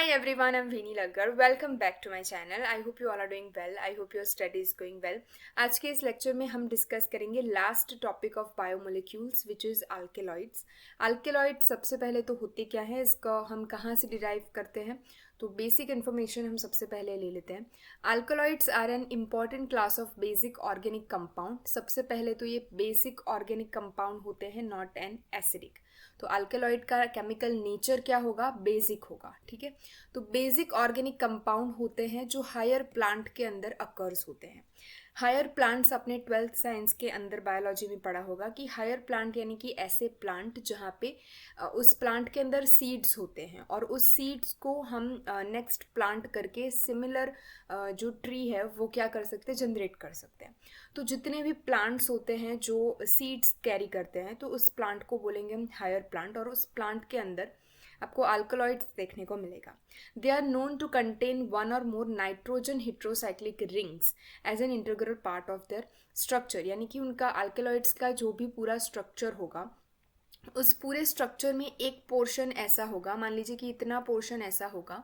Hi everyone, I'm Veeni Laggar. Welcome back to my channel. I hope you all are doing well. I hope your study is going well. आज के इस lecture में हम discuss करेंगे last topic of biomolecules which is alkaloids. Alkaloid सबसे पहले तो होते क्या है, इसका हम कहाँ से डिराइव करते हैं, तो बेसिक इन्फॉर्मेशन हम सबसे पहले ले लेते हैं. Alkaloids are an important class of basic organic compound. सबसे पहले तो ये बेसिक ऑर्गेनिक कंपाउंड होते हैं, नॉट एन एसिडिक. तो अल्केलॉइड का केमिकल नेचर क्या होगा, बेसिक होगा. ठीक है, तो बेसिक ऑर्गेनिक कंपाउंड होते हैं जो हायर प्लांट के अंदर अकर्स होते हैं. हायर प्लांट्स आपने ट्वेल्थ साइंस के अंदर बायोलॉजी में पढ़ा होगा कि हायर प्लांट यानी कि ऐसे प्लांट जहाँ पे उस प्लांट के अंदर सीड्स होते हैं और उस सीड्स को हम नेक्स्ट प्लांट करके सिमिलर जो ट्री है वो क्या कर सकते हैं, जनरेट कर सकते हैं. तो जितने भी प्लांट्स होते हैं जो सीड्स कैरी करते हैं तो उस प्लांट को बोलेंगे हम हायर प्लांट, और उस प्लांट के अंदर आपको अल्कलॉइड्स देखने को मिलेगा. They are known to contain one or more nitrogen heterocyclic rings as an integral part of their structure. यानी कि उनका अल्कलॉइड्स का जो भी पूरा स्ट्रक्चर होगा, उस पूरे स्ट्रक्चर में एक पोर्शन ऐसा होगा, मान लीजिए कि इतना पोर्शन ऐसा होगा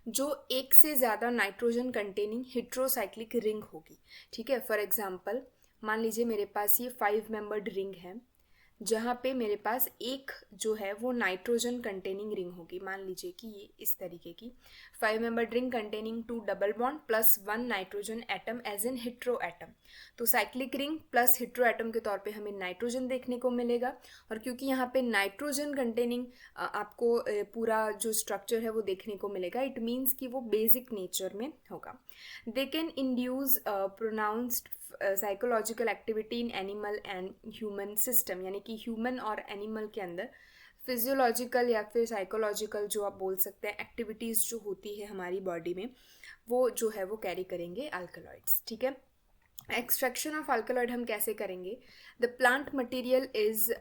जो एक से ज़्यादा नाइट्रोजन कंटेनिंग हेट्रोसाइक्लिक रिंग होगी. ठीक है, फॉर एग्जांपल मान लीजिए मेरे पास ये 5 मेंबर्ड रिंग है जहाँ पे मेरे पास एक जो है वो नाइट्रोजन कंटेनिंग रिंग होगी. मान लीजिए कि ये इस तरीके की 5 membered ring containing 2 double bond plus 1 nitrogen atom as an hetero atom. तो cyclic ring plus hetero atom के तौर पे हमें नाइट्रोजन देखने को मिलेगा. और क्योंकि यहाँ पे नाइट्रोजन कंटेनिंग आपको पूरा जो स्ट्रक्चर है वो देखने को मिलेगा, इट मीन्स कि वो बेसिक नेचर में होगा. They can induce pronounced psychological activity in animal and human system. यानी कि ह्यूमन और एनिमल के अंदर फिजियोलॉजिकल या फिर साइकोलॉजिकल जो आप बोल सकते हैं एक्टिविटीज़ जो होती है हमारी बॉडी में, वो जो है वो कैरी करेंगे अल्कलॉइड्स. ठीक है, एक्सट्रैक्शन ऑफ अल्कलॉइड हम कैसे करेंगे. The plant material is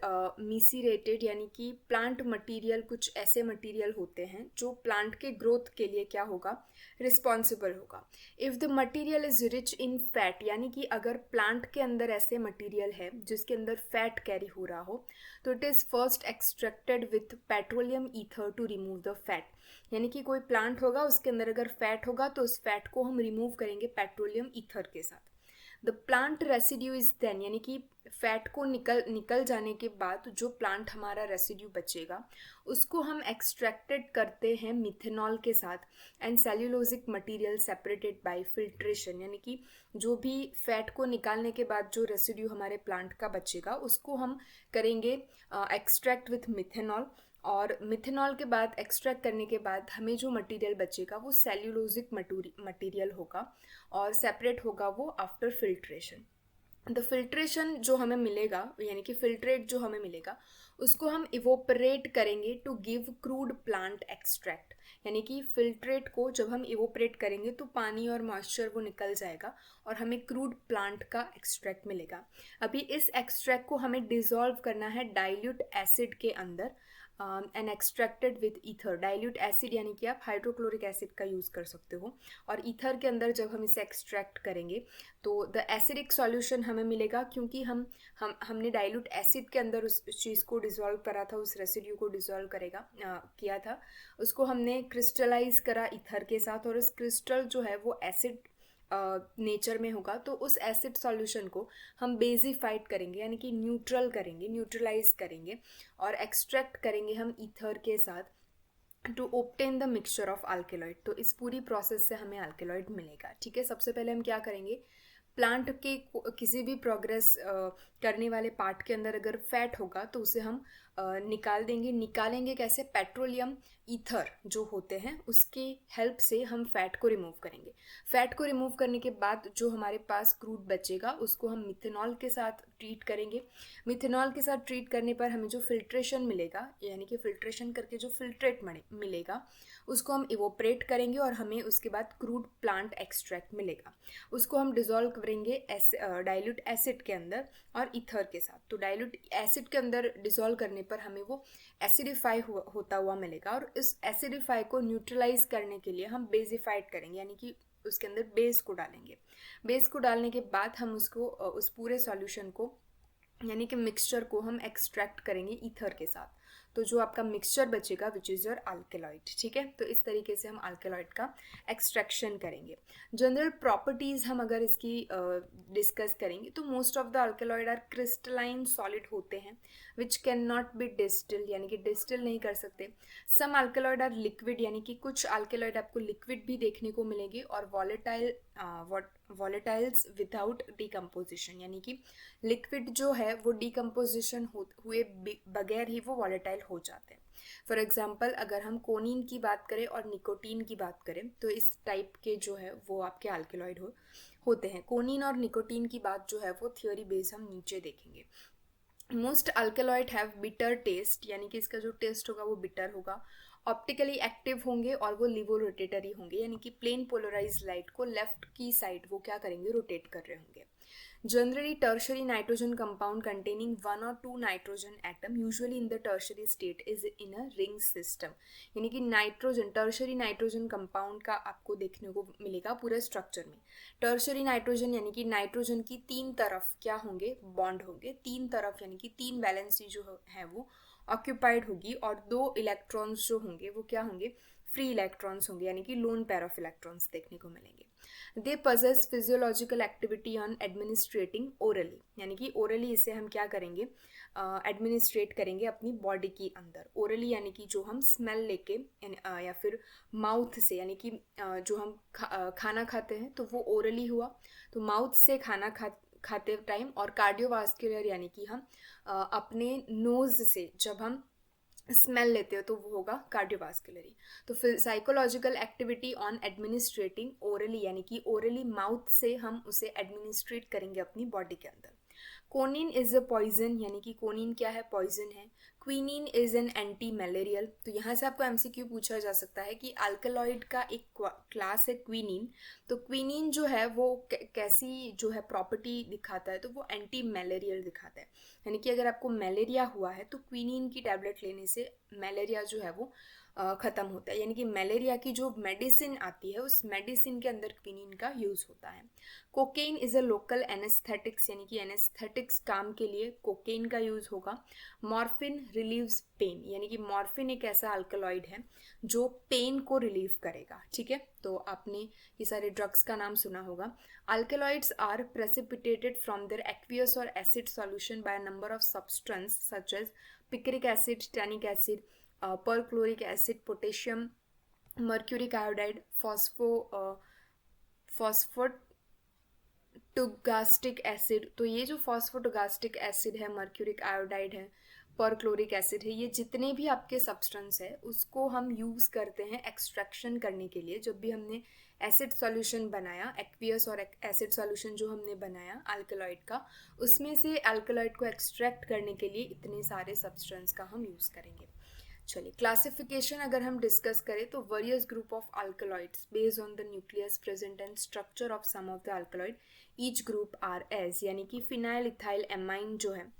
macerated. यानी कि प्लांट मटेरियल कुछ ऐसे मटेरियल होते हैं जो प्लांट के ग्रोथ के लिए क्या होगा, रिस्पॉन्सिबल होगा. If the material is rich in fat, यानी कि अगर प्लांट के अंदर ऐसे मटेरियल है जिसके अंदर फैट कैरी हो रहा हो, तो it is first extracted with petroleum ether to remove the fat. यानी कि कोई प्लांट होगा उसके अंदर अगर फैट होगा तो उस फैट को हम रिमूव करेंगे पेट्रोलियम ईथर के साथ. The plant residue is then, यानी कि फैट को निकल जाने के बाद जो प्लांट हमारा रेसिड्यू बचेगा उसको हम एक्सट्रैक्टेड करते हैं मिथेनॉल के साथ. And cellulosic material separated by filtration. यानी कि जो भी फैट को निकालने के बाद जो रेसिड्यू हमारे प्लांट का बचेगा उसको हम करेंगे एक्सट्रैक्ट विथ मिथेनॉल. और मिथेनॉल के बाद एक्सट्रैक्ट करने के बाद हमें जो मटेरियल बचेगा वो सेल्यूलोजिक मटेरियल होगा और सेपरेट होगा वो आफ्टर फिल्ट्रेशन. द फिल्ट्रेशन जो हमें मिलेगा, यानी कि फिल्ट्रेट जो हमें मिलेगा उसको हम इवोपरेट करेंगे to give crude plant extract. यानी कि फिल्ट्रेट को जब हम इवोपरेट करेंगे तो पानी और मॉइस्चर वो निकल जाएगा और हमें क्रूड प्लांट का एक्सट्रैक्ट मिलेगा. अभी इस एक्सट्रैक्ट को हमें डिज़ोल्व करना है डाइल्यूट एसिड के अंदर and extracted with ether. Dilute acid यानी कि आप हाइड्रोक्लोरिक एसिड का यूज़ कर सकते हो. और ईथर के अंदर जब हम इसे एक्सट्रैक्ट करेंगे तो द एसिडिक सॉल्यूशन हमें मिलेगा, क्योंकि हमने डाइल्यूट एसिड के अंदर उस चीज़ को डिज़ोल्व करा था, उस रेसिड्यू को डिज़ोल्व किया था, उसको हमने क्रिस्टलाइज करा ईथर के साथ, और उस क्रिस्टल जो है वो एसिड नेचर में होगा. तो उस एसिड सॉल्यूशन को हम बेसिफाइड करेंगे, यानी कि न्यूट्रल करेंगे, न्यूट्रलाइज करेंगे और एक्सट्रैक्ट करेंगे हम ईथर के साथ to obtain the mixture of alkaloid. तो इस पूरी प्रोसेस से हमें अल्केलॉइड मिलेगा. ठीक है, सबसे पहले हम क्या करेंगे, प्लांट के किसी भी प्रोग्रेस करने वाले पार्ट के अंदर अगर फैट होगा तो उसे हम निकाल देंगे. निकालेंगे कैसे, पेट्रोलियम ईथर जो होते हैं उसकी हेल्प से हम फैट को रिमूव करेंगे. फैट को रिमूव करने के बाद जो हमारे पास क्रूड बचेगा उसको हम मिथेनॉल के साथ ट्रीट करेंगे. मिथेनॉल के साथ ट्रीट करने पर हमें जो फिल्ट्रेशन मिलेगा, यानी कि फिल्ट्रेशन करके जो फिल्ट्रेट मिलेगा उसको हम इवोपरेट करेंगे और हमें उसके बाद क्रूड प्लांट एक्सट्रैक्ट मिलेगा. उसको हम डिज़ोल्व करेंगे डाइल्यूट एसिड के अंदर और ईथर के साथ. तो डाइल्यूट एसिड के अंदर डिज़ोल्व करने पर हमें वो एसिडिफाई होता हुआ मिलेगा, और इस एसिडिफाई को न्यूट्रलाइज करने के लिए हम बेसिफाइड करेंगे, यानी कि उसके अंदर बेस को डालेंगे. बेस को डालने के बाद हम उसको उस पूरे सॉल्यूशन को, यानी कि मिक्सचर को हम एक्सट्रैक्ट करेंगे ईथर के साथ. तो जो आपका मिक्सचर बचेगा विच इज़ योर अल्केलॉइड, ठीक है। तो इस तरीके से हम अल्केलॉइड का एक्सट्रैक्शन करेंगे। जनरल प्रॉपर्टीज़ हम अगर इसकी डिस्कस करेंगे तो most of the alkaloid are crystalline solid होते हैं which can not be distil, यानी कि डिस्टिल नहीं कर सकते। सम अल्केलॉइड आर लिक्विड, यानी कि कुछ अल्केलॉइड आपको लिक्विड भी देखने को मिलेंगे, और वॉलेटाइल्स विदाउट डिकम्पोजिशन, यानी कि लिक्विड जो है वो डिकम्पोजिशन हुए बगैर ही वो वॉलेटाइल हो जाते हैं। फॉर एग्जाम्पल अगर हम कोनिन की बात करें और निकोटीन की बात करें तो इस टाइप के जो है वो आपके अल्केलॉइड होते हैं। कोनिन और निकोटीन की बात जो है वो थियोरी बेस हम नीचे देखेंगे। मोस्ट अल्केलॉइड हैव बिटर टेस्ट, यानी कि इसका जो टेस्ट होगा वो बिटर होगा। ऑप्टिकली एक्टिव होंगे और वो लिवो रोटेटरी होंगे, यानी कि प्लेन पोलराइज लाइट को लेफ्ट की साइड वो क्या करेंगे, रोटेट कर रहे होंगे। Generally tertiary nitrogen compound containing 1 or 2 nitrogen atom usually in the tertiary state is in a ring system, यानी कि नाइट्रोजन टर्शरी नाइट्रोजन कंपाउंड का आपको देखने को मिलेगा पूरे स्ट्रक्चर में। टर्शरी नाइट्रोजन यानी कि नाइट्रोजन की 3 तरफ क्या होंगे, बॉन्ड होंगे। 3 तरफ यानी कि 3 वैलेंसी जो है वो ऑक्यूपाइड होगी, और 2 इलेक्ट्रॉन्स जो होंगे वो क्या होंगे, फ्री इलेक्ट्रॉन्स होंगे, यानी कि लोन पेयर ऑफ इलेक्ट्रॉन्स देखने को मिलेंगे। They possess physiological activity on administrating orally, यानी कि ओरली इसे हम क्या करेंगे, एडमिनिस्ट्रेट करेंगे अपनी बॉडी के अंदर। ओरली यानी कि जो हम स्मेल लेके या फिर माउथ से, यानी कि जो हम खाना खाते हैं तो वो ओरली हुआ, तो माउथ से खाना खाते टाइम। और कार्डियोवास्कुलर यानी कि हम अपने नोज से जब हम स्मेल लेते हो तो वो होगा कार्डियोवास्कुलरी। तो फिर psychological activity on administrating orally, यानी कि ओरली माउथ से हम उसे एडमिनिस्ट्रेट करेंगे अपनी बॉडी के अंदर। कोनिन इज अ पॉइजन, यानी कि कोनिन क्या है, पॉइजन है। Quinine is an anti malarial, तो यहाँ से आपको एमसीक्यू पूछा जा सकता है कि अल्कलॉइड का एक क्लास है क्विनिन, तो क्विनिन जो है वो कैसी जो है प्रॉपर्टी दिखाता है, तो वो एंटी मलेरियल दिखाता है, यानी कि अगर आपको मलेरिया हुआ है तो क्विनिन की टैबलेट लेने से मलेरिया जो है वो ख़त्म होता है, यानी कि मलेरिया की जो मेडिसिन आती है उस मेडिसिन के अंदर क्विनिन का यूज़ होता है। Cocaine is a local anaesthetics, यानी कि एनेस्थेटिक्स काम के लिए कोकेन का यूज़ होगा। मॉर्फिन रिलीव्स पेन, यानी कि मॉर्फिन एक ऐसा अल्कलॉइड है जो पेन को रिलीव करेगा, ठीक है। तो आपने ये सारे ड्रग्स का नाम सुना होगा। Alkaloids are precipitated from their aqueous or acid solution by a number of substance such as picric acid, tannic acid, perchloric acid, potassium, mercuric iodide, phosphotungstic acid. तो ये जो फॉस्फोटोगास्टिक एसिड है, मर्क्यूरिक आयोडाइड है, perchloric acid है, ये जितने भी आपके सब्सटेंस है उसको हम यूज़ करते हैं एक्सट्रैक्शन करने के लिए। जब भी हमने एसिड सॉल्यूशन बनाया, एक्वियस और एसिड सॉल्यूशन जो हमने बनाया अल्कलॉइड का, उसमें से अल्कलॉइड को एक्सट्रैक्ट करने के लिए इतने सारे सब्सटेंस का हम यूज़ करेंगे। चलिए क्लासिफिकेशन अगर हम डिस्कस करें तो various group of alkaloids based on the nucleus present and structure of some of the alkaloid each group are as, यानी कि फिनाइल इथाइल एमाइन जो है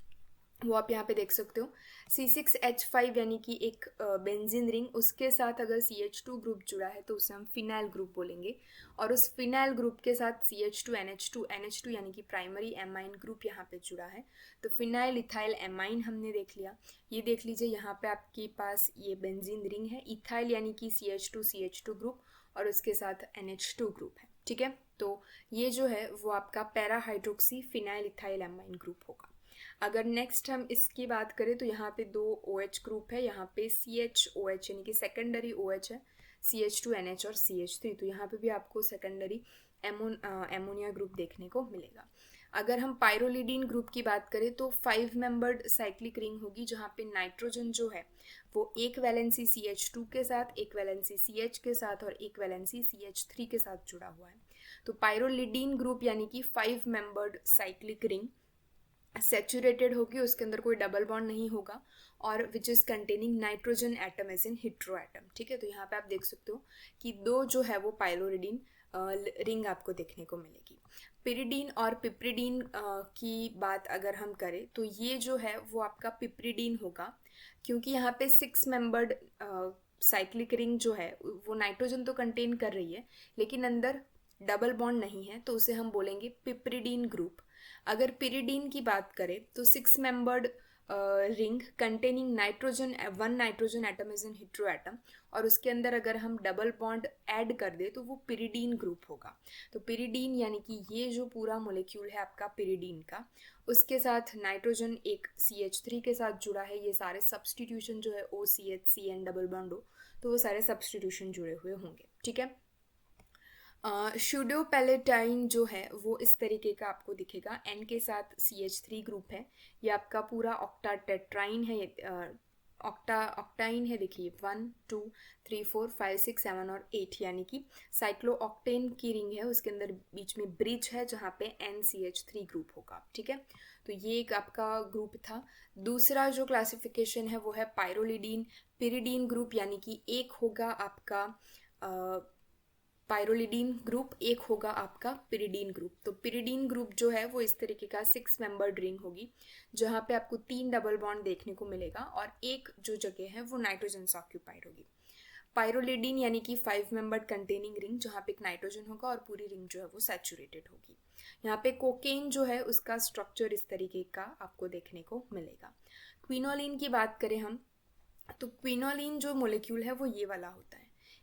वो आप यहाँ पे देख सकते हो। C6H5 यानी कि एक बेंजीन रिंग, उसके साथ अगर CH2 ग्रुप जुड़ा है तो उसे हम फिनाइल ग्रुप बोलेंगे, और उस फिनाइल ग्रुप के साथ NH2 यानी कि प्राइमरी एमाइन ग्रुप यहाँ पे जुड़ा है, तो फिनाइल इथाइल एमाइन हमने देख लिया। ये देख लीजिए यहाँ पे आपके पास ये बेंजीन रिंग है, इथाइल यानी कि CH2 ग्रुप और उसके साथ NH2 ग्रुप है, ठीक है। तो ये जो है वो आपका para hydroxy phenyl ethyl amine group होगा। अगर नेक्स्ट हम इसकी बात करें तो यहाँ पे 2 OH ग्रुप है, यहाँ पे CHOH यानी कि सेकेंडरी OH है, CH2NH और CH3, तो यहाँ पे भी आपको सेकेंडरी एमोनिया ग्रुप देखने को मिलेगा। अगर हम पायरोलिडीन ग्रुप की बात करें तो 5 मेंबर्ड साइक्लिक रिंग होगी, जहाँ पे नाइट्रोजन जो है वो एक वैलेंसी CH2 के साथ, एक वैलेंसी CH के साथ और एक वैलेंसी CH3 के साथ जुड़ा हुआ है। तो पायरोलिडीन ग्रुप यानी कि 5 मेंबर्ड साइक्लिक रिंग सेचुरेटेड होगी, उसके अंदर कोई डबल बॉन्ड नहीं होगा, और which is containing nitrogen atom as in hetero atom, ठीक है। तो यहाँ पे आप देख सकते हो कि 2 जो है वो पायलोरिडीन रिंग आपको देखने को मिलेगी। पिरिडीन और पिप्रिडीन की बात अगर हम करें तो ये जो है वो आपका पिप्रिडीन होगा, क्योंकि यहाँ पे 6 मेंबर्ड साइक्लिक रिंग जो है वो नाइट्रोजन तो कंटेन कर रही है लेकिन अंदर डबल बॉन्ड नहीं है, तो उसे हम बोलेंगे पिप्रिडीन ग्रुप। अगर पिरिडीन की बात करें तो 6 membered ring containing nitrogen, one nitrogen atom is in hetero atom, और उसके अंदर अगर हम डबल बॉन्ड ऐड कर दे तो वो पिरिडीन ग्रुप होगा। तो पिरिडीन यानी कि ये जो पूरा मोलिक्यूल है आपका पिरिडीन का, उसके साथ नाइट्रोजन एक CH3 के साथ जुड़ा है, ये सारे सब्सटीट्यूशन जो है OCH डबल बॉन्ड हो, तो वो सारे सब्सटीट्यूशन जुड़े हुए होंगे। ठीक है। शूडोपैलेटाइन जो है वो इस तरीके का आपको दिखेगा, N के साथ CH3 ग्रुप है, ये आपका पूरा ऑक्टाटेट्राइन है, ऑक्टाइन है, देखिए 1 2 3 4 5 6 7 और 8, यानी कि साइक्लोऑक्टेन की रिंग है, उसके अंदर बीच में ब्रिज है जहाँ पे NCH3 ग्रुप होगा। ठीक है, तो ये एक आपका ग्रुप था। दूसरा जो क्लासिफिकेशन है वो है पायरोलिडीन पिरिडीन ग्रुप, यानी कि एक होगा आपका पायरोलिडीन ग्रुप, एक होगा आपका पिरिडीन ग्रुप। तो पिरिडीन ग्रुप जो है वो इस तरीके का 6 मेंबर्ड रिंग होगी, जहाँ पे आपको 3 डबल बॉन्ड देखने को मिलेगा और एक जो जगह है वो नाइट्रोजन से ऑक्यूपाइड होगी। पायरोलिडीन यानी कि 5 मेंबर्ड कंटेनिंग रिंग, जहाँ पे एक नाइट्रोजन होगा और पूरी रिंग जो है वो सैचुरेटेड होगी। यहाँ पे कोकेन जो है उसका स्ट्रक्चर इस तरीके का आपको देखने को मिलेगा। क्विनोलिन की बात करें हम, तो क्विनोलिन जो मोलिक्यूल है वो ये वाला होता है,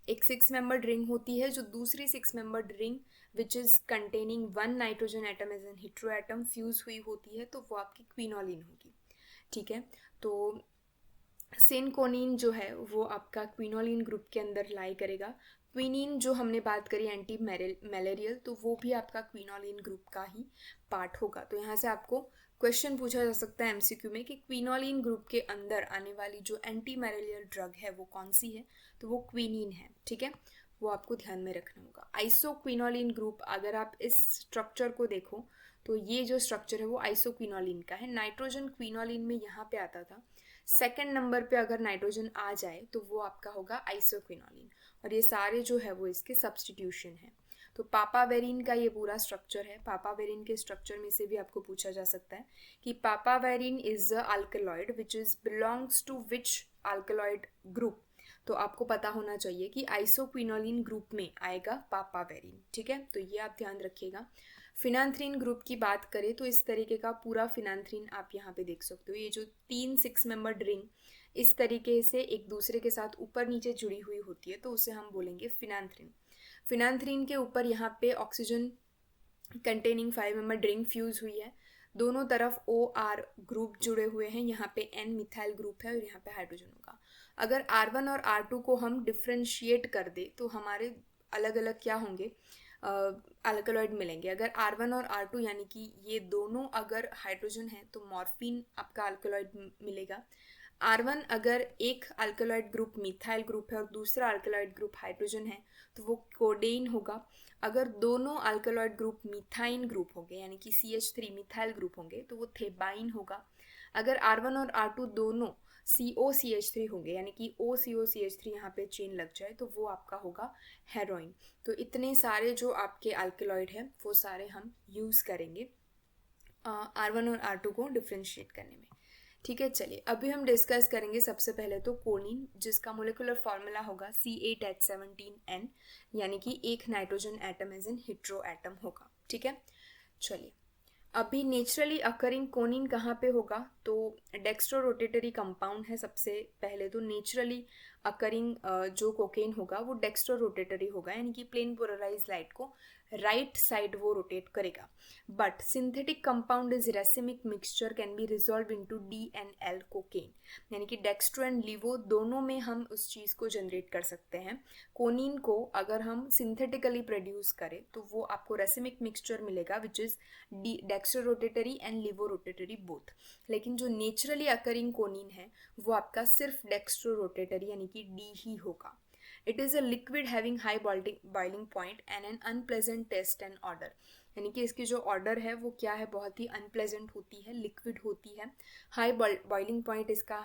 एक 6 मेंबर्ड रिंग होती है, जो दूसरी 6 membered ring which is containing one nitrogen atom as an hetero atom fuse हुई होती है, तो वो आपकी क्विनोलिन होगी। ठीक है, तो सिनकोनिन जो है वो आपका क्विनोलिन ग्रुप के अंदर लाई करेगा। क्विनिन जो हमने बात करी एंटी मैलेरियल, तो वो भी आपका क्विनोलिन ग्रुप का ही पार्ट होगा। तो यहाँ से आपको क्वेश्चन पूछा जा सकता है MCQ में कि क्विनोलिन ग्रुप के अंदर आने वाली जो एंटी मैलेरियल ड्रग है वो कौन सी है, तो वो क्विनिन है। ठीक है, वो आपको ध्यान में रखना होगा। आइसोक्विनोलिन ग्रुप, अगर आप इस स्ट्रक्चर को देखो तो ये जो स्ट्रक्चर है वो आइसोक्विनोलिन का है। नाइट्रोजन क्विनोलिन में यहाँ पे आता था, सेकेंड नंबर पे अगर नाइट्रोजन आ जाए तो वो आपका होगा आइसोक्विनोलिन, और ये सारे जो है वो इसके सब्सटीट्यूशन है। तो पापावेरिन का ये पूरा स्ट्रक्चर है। पापावेरिन के स्ट्रक्चर में से भी आपको पूछा जा सकता है कि papaverine is a alkaloid which is belongs to which alkaloid group, तो आपको पता होना चाहिए कि आइसोक्विनोलिन ग्रुप में आएगा पापावेरिन। ठीक है, तो ये आप ध्यान रखिएगा। फिनांथ्रीन ग्रुप की बात करें तो इस तरीके का पूरा फिनांथ्रीन आप यहाँ पे देख सकते हो, ये जो 3 6 मेंबर्ड रिंग इस तरीके से एक दूसरे के साथ ऊपर नीचे जुड़ी हुई होती है, तो उसे हम बोलेंगे फिनांथ्रीन। फिनांथ्रीन के ऊपर यहाँ पे oxygen containing 5 membered ring fuse हुई है, दोनों तरफ OR ग्रुप जुड़े हुए हैं, यहाँ पे N मिथाइल ग्रुप है और यहाँ पे हाइड्रोजन होगा। अगर R1 और R2 को हम डिफ्रेंशिएट कर दे तो हमारे अलग अलग क्या होंगे, अल्कलॉइड मिलेंगे। अगर R1 और R2 यानी कि ये दोनों अगर हाइड्रोजन है तो मॉर्फिन आपका अल्कलॉइड मिलेगा। R1 अगर एक अल्कलॉइड ग्रुप मिथाइल ग्रुप है और दूसरा अल्कलॉइड ग्रुप हाइड्रोजन है तो वो कोडेन होगा। अगर दोनों अल्कलॉइड ग्रुप मिथाइन ग्रुप होंगे यानी कि CH3 मिथाइल ग्रुप होंगे तो वो थेबाइन होगा। अगर R1 और R2 दोनों COCH3 होंगे यानी कि OCOCH3 यहाँ पे चेन लग जाए तो वो आपका होगा हेरोइन। तो इतने सारे जो आपके अल्कलॉइड हैं वो सारे हम यूज़ करेंगे R1 और R2 को डिफ्रेंशिएट करने में। ठीक है, चलिए अभी हम डिस्कस करेंगे सबसे पहले तो कोनिन, जिसका मोलिकुलर फार्मूला होगा C8H17N, यानी कि एक nitrogen atom as an hetero atom होगा। ठीक है, चलिए अभी नेचुरली अकरिंग कोनिन कहाँ पे होगा, तो डेक्स्ट्रो रोटेटरी कंपाउंड है। सबसे पहले तो नेचुरली अकरिंग जो कोकेन होगा वो डेक्स्ट्रो रोटेटरी होगा, यानी कि प्लेन पोलराइज लाइट को राइट साइड वो रोटेट करेगा। But synthetic compound is racemic mixture can be resolve into DNL cocaine, यानी कि डेक्स्ट्रो एंड लिवो दोनों में हम उस चीज़ को जनरेट कर सकते हैं। कोनिन को अगर हम सिंथेटिकली प्रोड्यूस करें तो वो आपको रेसिमिक मिक्सचर मिलेगा which is dextro rotatory and laevo rotatory both. लेकिन जो नेचुरली अकरिंग कोनिन है वो आपका सिर्फ डेक्स्ट्रो रोटेटरी यानी कि D ही होगा। It is a liquid having high boiling point and an unpleasant taste and order, यानी कि इसकी जो ऑर्डर है वो क्या है, बहुत ही अनप्लेजेंट होती है, लिक्विड होती है। हाई बॉइलिंग पॉइंट इसका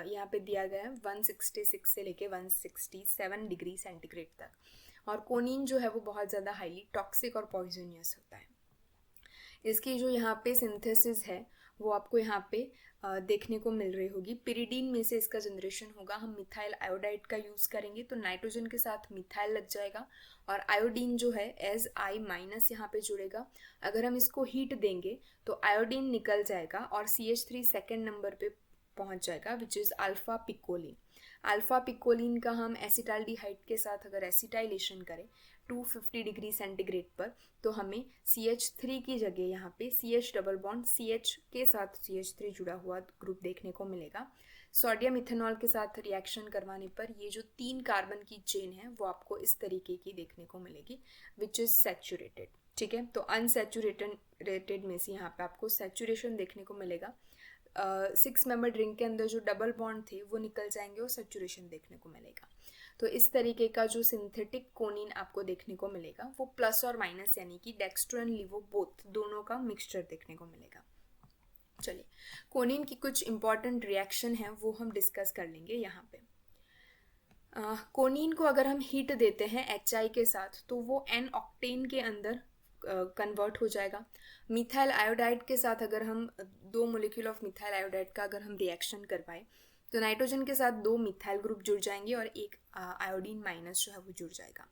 यहाँ पे दिया गया है 166 से लेके 167 डिग्री सेंटीग्रेड तक, और कोनिन जो है वो बहुत ज़्यादा हाईली टॉक्सिक और पॉइजनियस होता है। इसकी जो यहाँ पे सिंथेसिस है वो आपको यहाँ पे देखने को मिल रही होगी। पिरिडीन में से इसका जनरेशन होगा, हम मिथाइल आयोडाइड का यूज़ करेंगे तो नाइट्रोजन के साथ मिथाइल लग जाएगा और आयोडीन जो है एज I- यहाँ पे जुड़ेगा। अगर हम इसको हीट देंगे तो आयोडीन निकल जाएगा और CH3 सेकेंड नंबर पे पहुंच जाएगा, विच इज़ अल्फ़ा पिकोलिन। अल्फ़ा पिकोलिन का हम एसिटाल्डिहाइड के साथ अगर एसिटाइलेशन करें 250 डिग्री सेंटीग्रेड पर, तो हमें CH3 की जगह यहाँ पे CH डबल बॉन्ड CH के साथ CH3 जुड़ा हुआ ग्रुप देखने को मिलेगा। सोडियम इथेनॉल के साथ रिएक्शन करवाने पर ये जो 3 कार्बन की चेन है वो आपको इस तरीके की देखने को मिलेगी, विच इज़ सैचुरेटेड। ठीक है, तो अनसैचुरेटेड में से यहाँ पे आपको सैचुरेशन देखने को मिलेगा। 6 मेंबर ड्रिंक के अंदर जो डबल बॉन्ड थे वो निकल जाएंगे और सैचुरेशन देखने को मिलेगा। तो इस तरीके का जो सिंथेटिक कोनिन आपको देखने को मिलेगा वो प्लस और माइनस यानी कि डेक्स्ट्रो एंड लिवो बोथ दोनों का मिक्सचर देखने को मिलेगा। चलिए, कोनिन की कुछ इंपॉर्टेंट रिएक्शन है वो हम डिस्कस कर लेंगे यहाँ पे। कोनिन को अगर हम हीट देते हैं HI के साथ तो वो एन ऑक्टेन के अंदर कन्वर्ट हो जाएगा। मिथाइल आयोडाइड के साथ अगर हम 2 मोलिक्यूल ऑफ मिथाइल आयोडाइड का अगर हम रिएक्शन करवाएं तो नाइट्रोजन के साथ 2 मिथाइल ग्रुप जुड़ जाएंगे और एक आयोडीन माइनस जो है वो जुड़ जाएगा।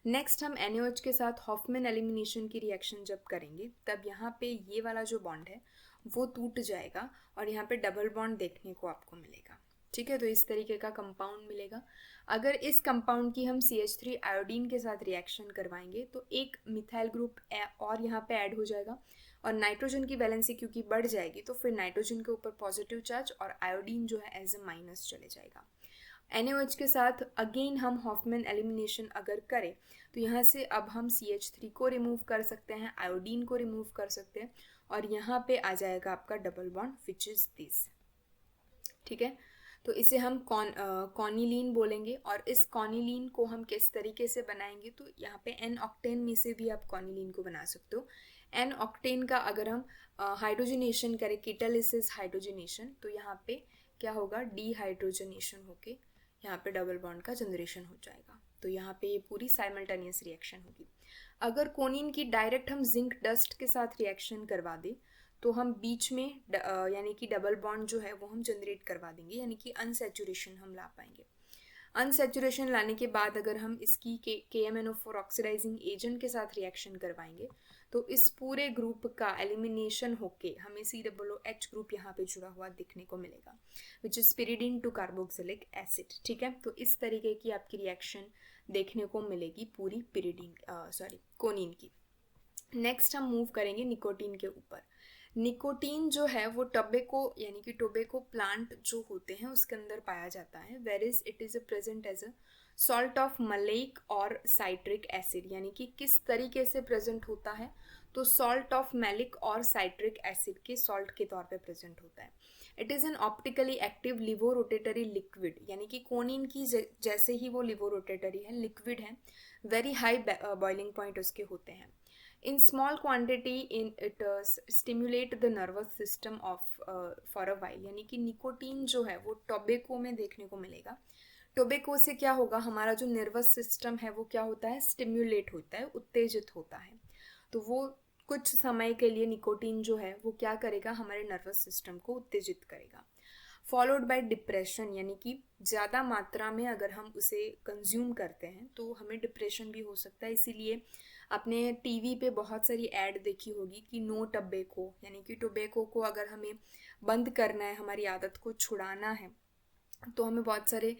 नेक्स्ट हम NaOH के साथ हॉफमैन एलिमिनेशन की रिएक्शन जब करेंगे तब यहाँ पे ये वाला जो बॉन्ड है वो टूट जाएगा और यहाँ पे डबल बॉन्ड देखने को आपको मिलेगा। ठीक है, तो इस तरीके का कंपाउंड मिलेगा। अगर इस कंपाउंड की हम CH3 आयोडीन के साथ रिएक्शन करवाएंगे तो एक मिथाइल ग्रुप और यहाँ पे ऐड हो जाएगा और नाइट्रोजन की वैलेंसी क्योंकि बढ़ जाएगी तो फिर नाइट्रोजन के ऊपर पॉजिटिव चार्ज और आयोडीन जो है एज ए माइनस चले जाएगा। NaOH के साथ अगेन हम हॉफमैन एलिमिनेशन अगर करें तो यहाँ से अब हम CH3 को रिमूव कर सकते हैं, आयोडीन को रिमूव कर सकते हैं और यहाँ पे आ जाएगा आपका double bond which is this. ठीक है, तो इसे हम कॉनिलीन बोलेंगे और इस कॉनिलीन को हम किस तरीके से बनाएंगे तो यहाँ पे N ऑक्टेन में से भी आप कॉनिलीन को बना सकते हो। N ऑक्टेन का अगर हम हाइड्रोजनेशन करें, केटालिसिस हाइड्रोजनेशन, तो यहाँ पे क्या होगा, डीहाइड्रोजनेशन होके यहाँ पे डबल बॉन्ड का जनरेशन हो जाएगा। तो यहाँ पे ये पूरी साइमल्टेनियस रिएक्शन होगी। अगर कोनिन की डायरेक्ट हम जिंक डस्ट के साथ रिएक्शन करवा दें तो हम बीच में यानी कि डबल बॉन्ड जो है वो हम जनरेट करवा देंगे, यानी कि अनसैचुरेशन हम ला पाएंगे। अनसैचुरेशन लाने के बाद अगर हम इसकी KMnO4 ऑक्सीडाइजिंग एजेंट के साथ रिएक्शन करवाएंगे तो इस पूरे ग्रुप का एलिमिनेशन होके हमें COOH ग्रुप यहाँ पे जुड़ा हुआ दिखने को मिलेगा, which is pyridine to carboxylic acid. ठीक है, तो इस तरीके की आपकी रिएक्शन देखने को मिलेगी पूरी कोनिन की। नेक्स्ट हम मूव करेंगे निकोटीन के ऊपर। निकोटीन जो है वो टोबैको यानी कि टोबैको प्लांट जो होते हैं उसके अंदर पाया जाता है, where is it is present as a salt of maleic or citric acid. यानी कि किस तरीके से प्रेजेंट होता है तो salt of malic or citric acid के सॉल्ट के तौर पे प्रेजेंट होता है। It is an optically active levorotatory liquid, यानी कि कोनिन की जैसे ही वो लिवोरोटेटरी है, लिक्विड है, वेरी हाई बॉइलिंग पॉइंट उसके होते हैं। In small quantity it stimulate the nervous system of for a while। यानी कि निकोटीन जो है वो टोबैको में देखने को मिलेगा। टोबैको से क्या होगा, हमारा जो नर्वस सिस्टम है वो क्या होता है, स्टिम्युलेट होता है, उत्तेजित होता है। तो वो कुछ समय के लिए निकोटीन जो है वो क्या करेगा, हमारे नर्वस सिस्टम को उत्तेजित करेगा। फॉलोड बाय डिप्रेशन, यानी कि ज़्यादा मात्रा में अगर हम उसे कंज्यूम करते हैं तो हमें डिप्रेशन भी हो सकता है। इसीलिए आपने टीवी पे बहुत सारी ऐड देखी होगी कि नो टोबैको, यानी कि टोबैको को अगर हमें बंद करना है, हमारी आदत को छुड़ाना है तो हमें बहुत सारे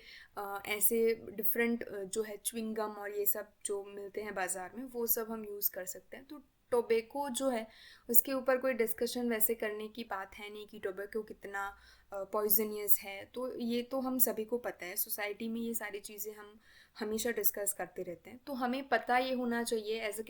ऐसे डिफरेंट जो है च्युइंगम और ये सब जो मिलते हैं बाज़ार में वो सब हम यूज़ कर सकते हैं। तो टोबैको जो है उसके ऊपर कोई डिस्कशन वैसे करने की बात है नहीं कि टोबैको कितना पॉइजनियस है, तो ये तो हम सभी को पता है, सोसाइटी में ये सारी चीज़ें हम हमेशा डिस्कस करते रहते हैं। तो हमें पता ये होना चाहिए एज अ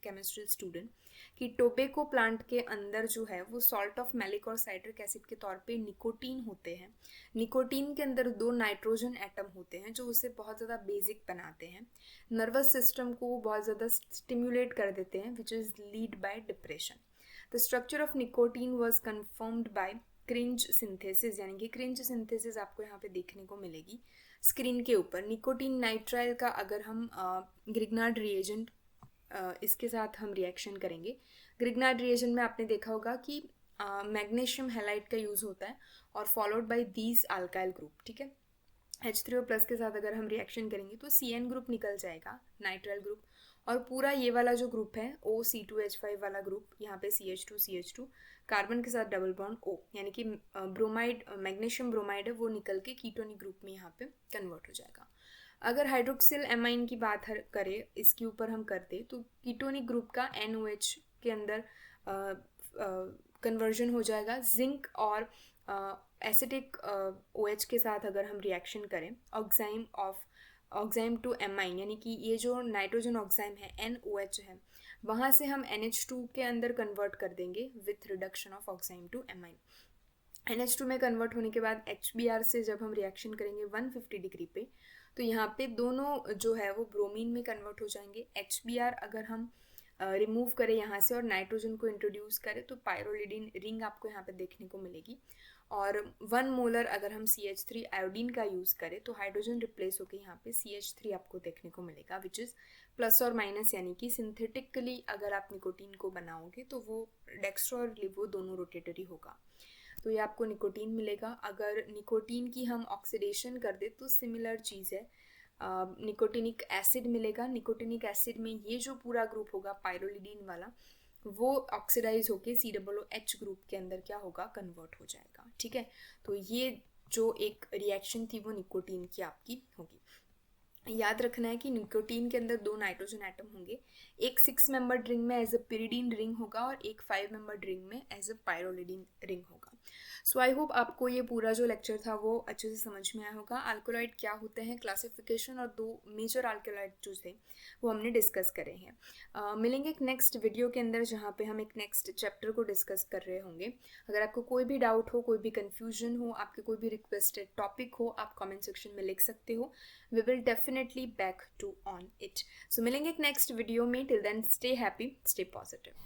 केमिस्ट्री स्टूडेंट कि टोबैको प्लांट के अंदर जो है वो salt of malic or citric acid के तौर पे निकोटीन होते हैं। निकोटीन के अंदर 2 नाइट्रोजन एटम होते हैं जो उसे बहुत ज़्यादा बेसिक बनाते हैं, नर्वस सिस्टम को बहुत ज़्यादा स्टिम्युलेट कर देते हैं, which is lead by depression. The structure of nicotine was confirmed by cringe synthesis, यानी कि क्रिंज सिंथेसिस आपको यहाँ पे देखने को मिलेगी स्क्रीन के ऊपर। निकोटीन नाइट्राइल का अगर हम ग्रिग्नार्ड रिएजेंट इसके साथ हम रिएक्शन करेंगे, ग्रिग्नार्ड रिएजेंट में आपने देखा होगा कि मैग्नीशियम हैलाइड का यूज़ होता है और followed by these alkyl group. ठीक है, H3O+ के साथ अगर हम रिएक्शन करेंगे तो CN ग्रुप निकल जाएगा, नाइट्राइल ग्रुप, और पूरा ये वाला जो ग्रुप है OC2H5 वाला ग्रुप, यहाँ पे CH2 कार्बन के साथ डबल बॉन्ड O, यानी कि ब्रोमाइड, मैग्नीशियम ब्रोमाइड है, वो निकल के कीटोनिक ग्रुप में यहाँ पे कन्वर्ट हो जाएगा। अगर हाइड्रोक्सिल एमाइन की बात करें, इसके ऊपर हम करते तो कीटोनिक ग्रुप का NOH के अंदर कन्वर्जन हो जाएगा। जिंक और एसिटिक OH के साथ अगर हम रिएक्शन करें, ऑक्साइम टू एमाइन, यानी कि ये जो नाइट्रोजन ऑक्साइम है NOH है, वहाँ से हम NH2 के अंदर कन्वर्ट कर देंगे with reduction of oxime to amine. NH2 में कन्वर्ट होने के बाद HBr से जब हम रिएक्शन करेंगे 150 डिग्री पे, तो यहाँ पे दोनों जो है वो ब्रोमीन में कन्वर्ट हो जाएंगे। HBr अगर हम रिमूव करें यहाँ से और नाइट्रोजन को इंट्रोड्यूस करें तो पायरोलिडिन रिंग आपको यहाँ पे देखने को मिलेगी। और 1 मोलर अगर हम CH3 आयोडीन का यूज़ करें तो हाइड्रोजन रिप्लेस होकर यहाँ पे CH3 आपको देखने को मिलेगा, विच इज़ प्लस और माइनस, यानी कि सिंथेटिकली अगर आप निकोटीन को बनाओगे तो वो डेक्स्ट्रो और लिवो दोनों रोटेटरी होगा, तो ये आपको निकोटीन मिलेगा। अगर निकोटीन की हम ऑक्सीडेशन कर दे तो सिमिलर चीज़ है, निकोटिनिक एसिड मिलेगा। निकोटिनिक एसिड में ये जो पूरा ग्रुप होगा पायरोलिडीन वाला, वो ऑक्सीडाइज होके COOH ग्रुप के अंदर क्या होगा, कन्वर्ट हो जाएगा। ठीक है, तो ये जो एक रिएक्शन थी वो निकोटीन की आपकी होगी। याद रखना है कि निकोटीन के अंदर 2 नाइट्रोजन एटम होंगे, एक 6 मेंबर रिंग में एज अ पिरिडीन रिंग होगा और एक 5 मेंबर रिंग में एज अ पायरोलिडीन रिंग होगा। सो आई होप आपको ये पूरा जो लेक्चर था वो अच्छे से समझ में आया होगा। अल्कोलॉइड क्या होते हैं, क्लासिफिकेशन, और 2 मेजर अल्कोलॉइड जो थे वो हमने डिस्कस करे हैं। मिलेंगे एक नेक्स्ट वीडियो के अंदर जहाँ पे हम एक नेक्स्ट चैप्टर को डिस्कस कर रहे होंगे। अगर आपको कोई भी डाउट हो, कोई भी कन्फ्यूजन हो, आपके कोई भी रिक्वेस्टेड टॉपिक हो, आप कमेंट सेक्शन में लिख सकते हो। We will definitely back to on it. So मिलेंगे एक नेक्स्ट वीडियो में। Till then, stay happy, stay positive.